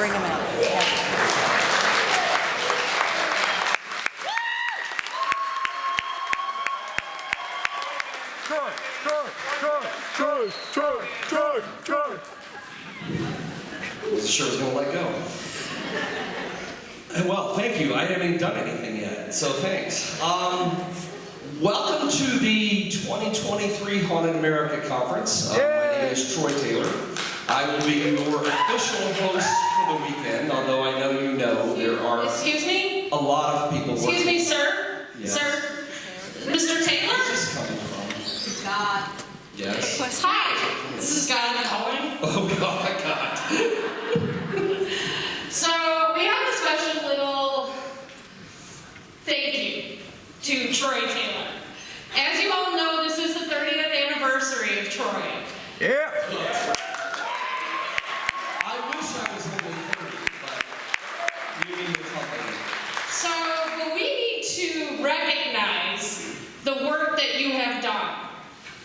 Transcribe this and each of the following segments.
bring them out. Yeah. Troy. Wasn't sure I was going to let go. Well, thank you. I haven't even done anything yet, so thanks. Welcome to the 2023 Haunted America Conference. My name is Troy Taylor. I will be your official host for the weekend, although I know you know there are Excuse me? a lot of people working. Excuse me, sir? Yes. Sir? Mr. Taylor? Where's this coming from? God. Yes. Hi, this is God calling. Oh, God. So, we have a special little thank you to Troy Taylor. As you all know, this is the 30th anniversary of Troy. Yeah. I wish I was only 30, but you need the company. So, but we need to recognize the work that you have done.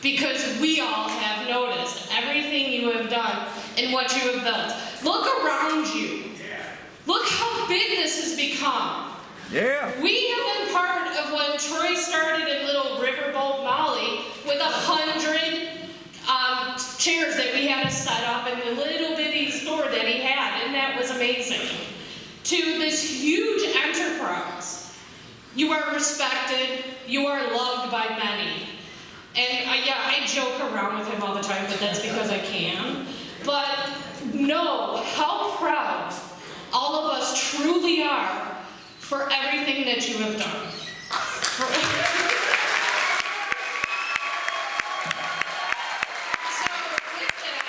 Because we all have noticed everything you have done and what you have built. Look around you. Look how big this has become. Yeah. We have been part of when Troy started in little Riverboat Molly with 100 chairs that we had to set up in the little bitty store that he had, and that was amazing. To this huge enterprise. You are respected. You are loved by many. And I joke around with him all the time, but that's because I can. But know how proud all of us truly are for everything that you have done. So with that,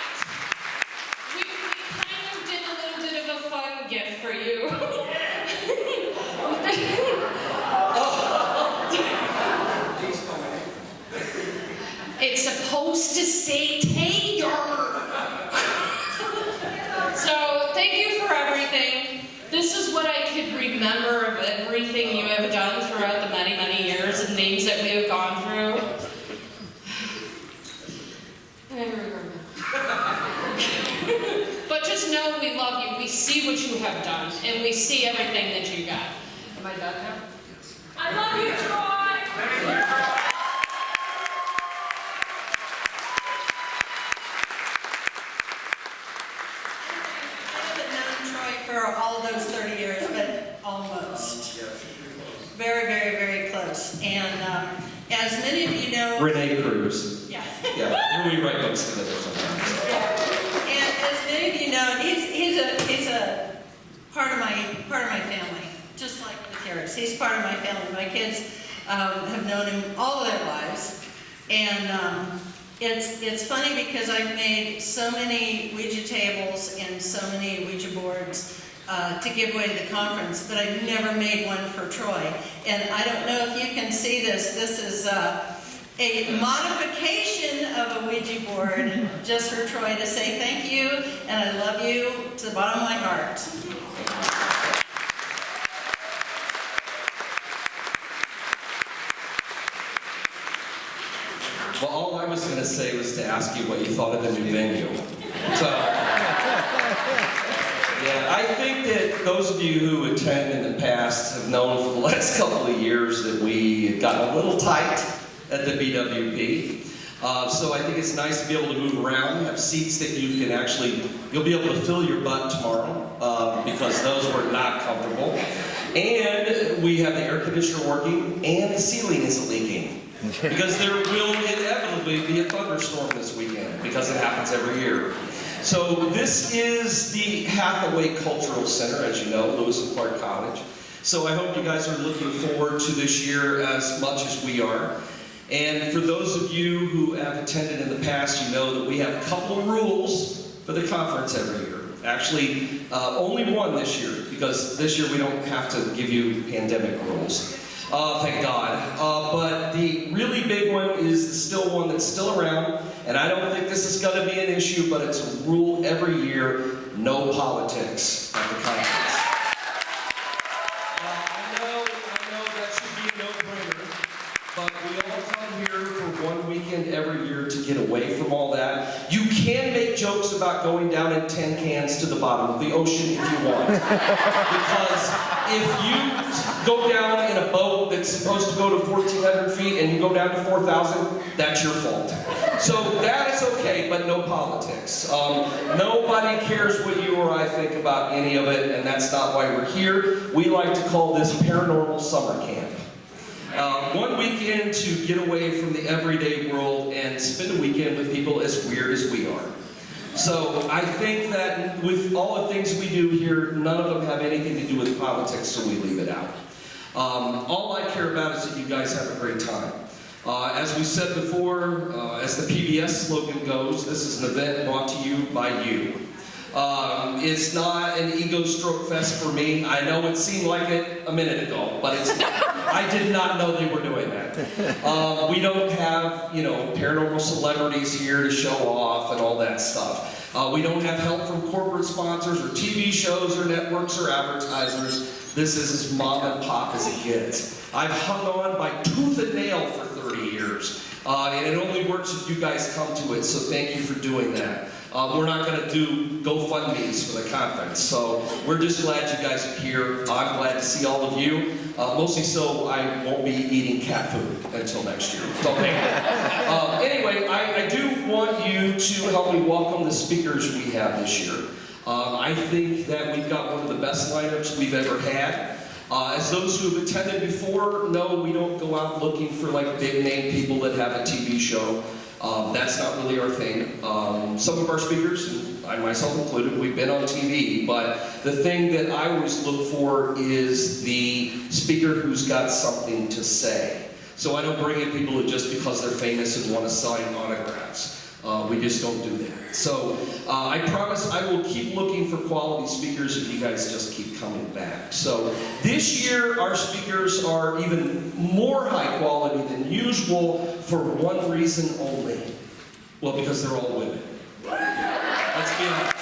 we kind of did a little bit of a fun gift for you. It's supposed to say Taylor. So thank you for everything. This is what I could remember of everything you have done throughout the many, many years and names that we have gone through. But just know we love you. We see what you have done, and we see everything that you got. Am I done now? I love you, Troy. For all of those 30 years, but almost. Very, very, very close. And as many of you know... Renee Cruz. Yeah. Yeah, we write books together sometimes. Yeah. And as many of you know, he's a part of my family, just like the Carrots. He's part of my family. My kids have known him all of their lives. And it's funny because I've made so many Ouija tables and so many Ouija boards to give away to the conference, but I've never made one for Troy. And I don't know if you can see this. This is a modification of a Ouija board just for Troy to say thank you and I love you to the bottom of my heart. Well, all I was going to say was to ask you what you thought of the new venue. So, yeah, I think that those of you who attend in the past have known for the last couple of years that we had gotten a little tight at the BWP. So I think it's nice to be able to move around, have seats that you can actually, you'll be able to fill your butt tomorrow because those were not comfortable. And we have the air conditioner working and the ceiling isn't leaking. Because there will inevitably be a thunderstorm this weekend, because it happens every year. So this is the Hathaway Cultural Center, as you know, Lewis and Clark College. So I hope you guys are looking forward to this year as much as we are. And for those of you who have attended in the past, you know that we have a couple of rules for the conference every year. Actually, only one this year, because this year we don't have to give you pandemic rules. Thank God. But the really big one is still one that's still around, and I don't think this is going to be an issue, but it's a rule every year: no politics at the conference. I know that should be a no-brainer, but we all come here for one weekend every year to get away from all that. You can make make jokes about going down in tin cans to the bottom of the ocean if you want. Because if you go down in a boat that's supposed to go to 1,400 feet and you go down to 4,000, that's your fault. So that is okay, but no politics. Nobody cares what you or I think about any of it, and that's not why we're here. We like to call this paranormal summer camp. One weekend to get away from the everyday world and spend a weekend with people as weird as we are. So I think that with all the things we do here, none of them have anything to do with politics, so we leave it out. All I care about is that you guys have a great time. As we said before, as the PBS slogan goes, this is an event brought to you by you. It's not an ego stroke fest for me. I know it seemed like it a minute ago, but it's not. I did not know they were doing that. We don't have, paranormal celebrities here to show off and all that stuff. We don't have help from corporate sponsors or TV shows or networks or advertisers. This is as mom and pop as it gets. I've hung on by tooth and nail for 30 years. And it only works if you guys come to it, so thank you for doing that. We're not going to do GoFundMes for the conference, so we're just glad you guys are here. I'm glad to see all of you. Mostly so I won't be eating cat food until next year. So thank you. Anyway, I do want you to help me welcome the speakers we have this year. I think that we've got one of the best lineups we've ever had. As those who have attended before know, we don't go out looking for like big name people that have a TV show. That's not really our thing. Some of our speakers, and I myself included, we've been on TV, but the thing that I always look for is the speaker who's got something to say. So I don't bring in people who just because they're famous and want to sign autographs. We just don't do that. So I promise I will keep looking for quality speakers if you guys just keep coming back. So this year our speakers are even more high quality than usual for one reason only. Well, because they're all women. Let's be honest.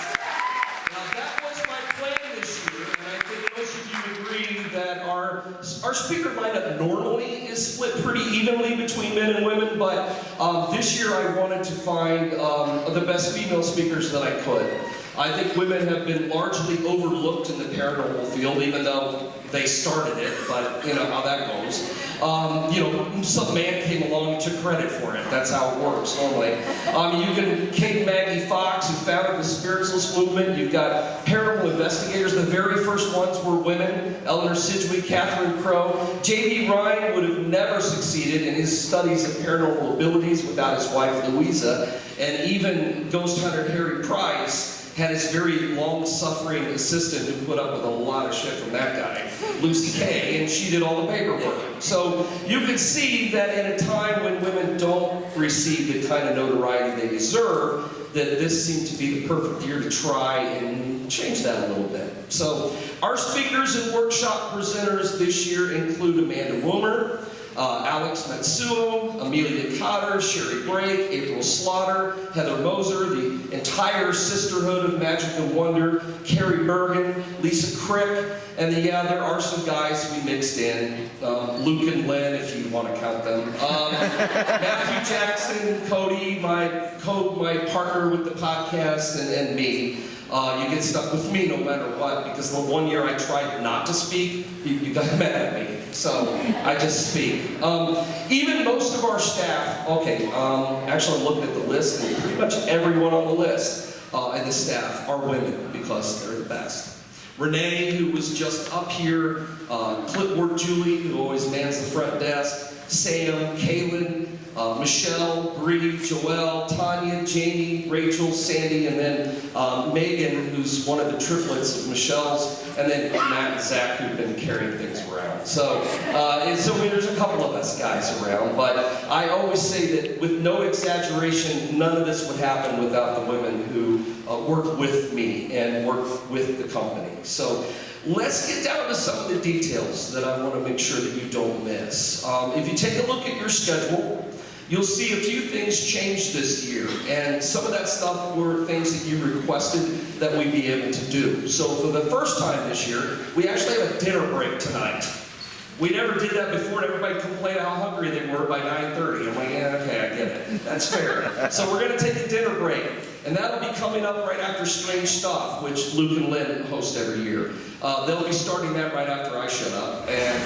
Now that was my plan this year, and I think most of you agree that our speaker lineup normally is split pretty evenly between men and women, but this year I wanted to find the best female speakers that I could. I think women have been largely overlooked in the paranormal field, even though they started it, but you know how that goes. Some man came along and took credit for it. That's how it works normally. You can Kate Maggie Fox, who founded the Spiritualist movement. You've got paranormal investigators. The very first ones were women. Eleanor Sidgwick, Catherine Crowe. J.B. Ryan would have never succeeded in his studies of paranormal abilities without his wife Louisa. And even ghost hunter Harry Price had his very long-suffering assistant who put up with a lot of shit from that guy, Lucy Kay, and she did all the paperwork. So you can see that in a time when women don't receive the kind of notoriety they deserve, that this seemed to be the perfect year to try and change that a little bit. So our speakers and workshop presenters this year include Amanda Wilmer, Alex Matsuo, Amelia Cotter, Sherry Brake, April Slaughter, Heather Moser, the entire Sisterhood of Magic and Wonder, Carrie Bergen, Lisa Crick, and there are some guys we mixed in, Luke and Len, if you want to count them. Matthew Jackson, Cody, my partner with the podcast, and me. You get stuck with me no matter what, because the one year I tried not to speak, you got mad at me. So I just speak. Even most of our staff, actually I'm looking at the list, and pretty much everyone on the list and the staff are women because they're the best. Renee, who was just up here, Clipboard Julie, who always mans the front desk, Sam, Kaylin, Michelle, Bree, Joelle, Tanya, Jamie, Rachel, Sandy, and then Megan, who's one of the triplets of Michelle's, and then Matt and Zach, who've been carrying things around. So there's a couple of us guys around, but I always say that with no exaggeration, none of this would happen without the women who work with me and work with the company. So let's get down to some of the details that I want to make sure that you don't miss. If you take a look at your schedule, you'll see a few things changed this year, and some of that stuff were things that you requested that we be able to do. So for the first time this year, we actually have a dinner break tonight. We never did that before, and everybody complained how hungry they were by 9:30. I'm like, yeah, okay, I get it. That's fair. So we're going to take a dinner break, and that'll be coming up right after Strange Stuff, which Luke and Lynn host every year. They'll be starting that right after I shut up, and